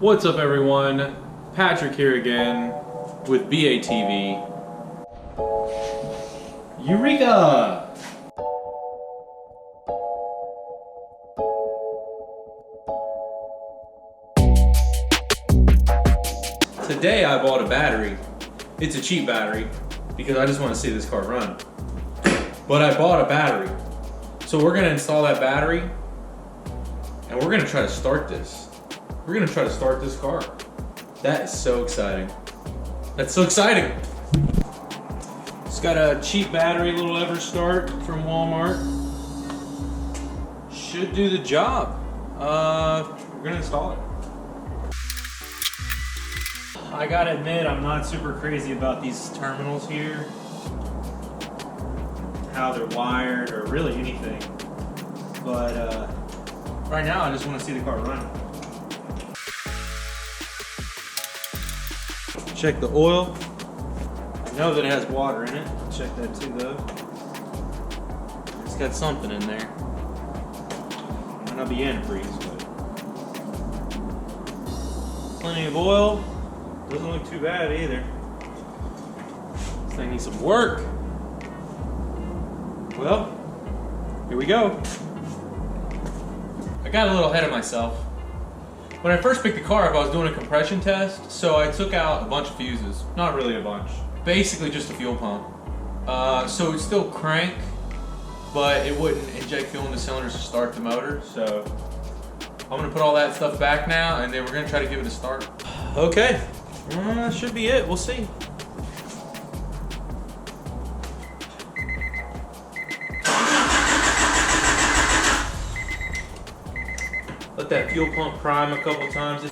What's up everyone? Patrick here again with BATV. Eureka! Today I bought a battery. It's a cheap battery because I just want to see this car run. But I bought a battery. So we're gonna install that battery and we're gonna try to start this. We're gonna try to start this car. That is so exciting. That's so exciting. It's got a cheap battery, little Everstart from Walmart. Should do the job. We're gonna install it. I gotta admit, I'm not super crazy about these terminals here. How they're wired or really anything. But right now I just wanna see the car run. Check the oil. I know that it has water in it. Check that too though. It's got something in there. Might not be antifreeze, but plenty of oil. Doesn't look too bad either. This thing needs some work. Well, here we go. I got a little ahead of myself. When I first picked the car up, I was doing a compression test, so I took out a bunch of fuses. Not really a bunch. Basically just a fuel pump. So it'd still crank, but it wouldn't inject fuel in the cylinders to start the motor. So I'm gonna put all that stuff back now, and then we're gonna try to give it a start. Okay, should be it. We'll see. Let that fuel pump prime a couple times.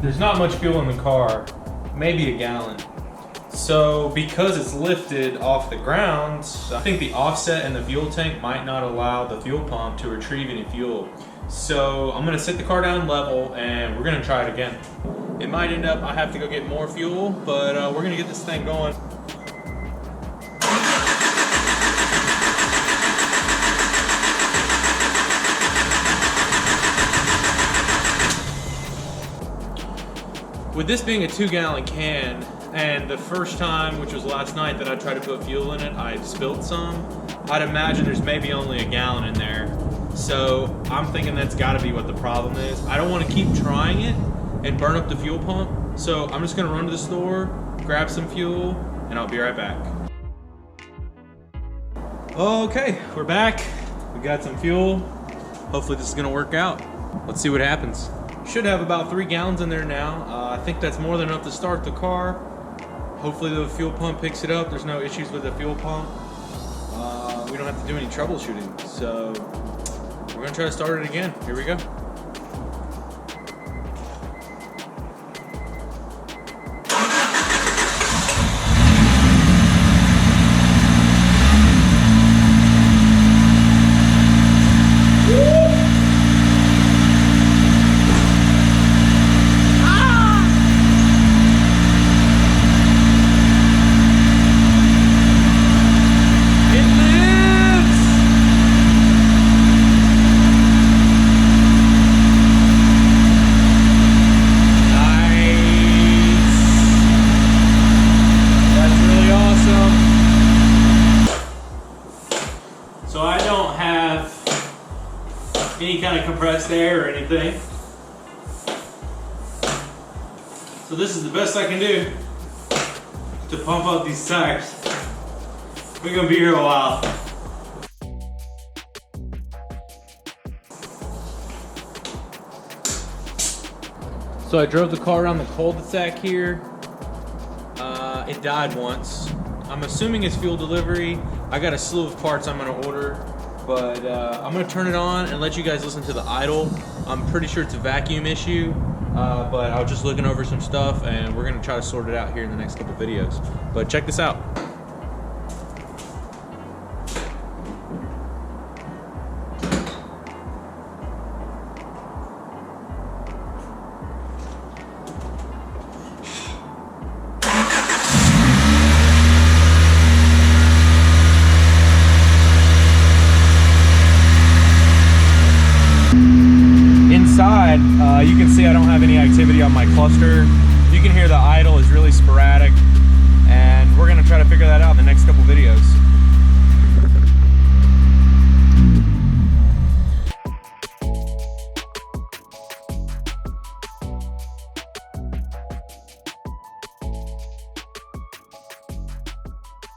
There's not much fuel in the car, maybe a gallon. So because it's lifted off the ground, I think the offset in the fuel tank might not allow the fuel pump to retrieve any fuel. So I'm gonna sit the car down level and we're gonna try it again. It might end up I have to go get more fuel, but we're gonna get this thing going. With this being a 2-gallon can, and the first time, which was last night, that I tried to put fuel in it, I spilled some. I'd imagine there's maybe only a gallon in there. So I'm thinking that's gotta be what the problem is. I don't wanna keep trying it and burn up the fuel pump. So I'm just gonna run to the store, grab some fuel, and I'll be right back. Okay, we're back. We got some fuel. Hopefully this is gonna work out. Let's see what happens. Should have about 3 gallons in there now. I think that's more than enough to start the car. Hopefully the fuel pump picks it up. There's no issues with the fuel pump. We don't have to do any troubleshooting. So we're gonna try to start it again. Here we go. So I don't have any kind of compressed air or anything. So this is the best I can do to pump up these tires. We're gonna be here a while. So I drove the car around the cul-de-sac here. It died once. I'm assuming it's fuel delivery. I got a slew of parts I'm gonna order, but I'm gonna turn it on and let you guys listen to the idle. I'm pretty sure it's a vacuum issue, but I was just looking over some stuff and we're gonna try to sort it out here in the next couple videos. But check this out. You can see I don't have any activity on my cluster. You can hear the idle is really sporadic, and we're gonna try to figure that out in the next couple videos.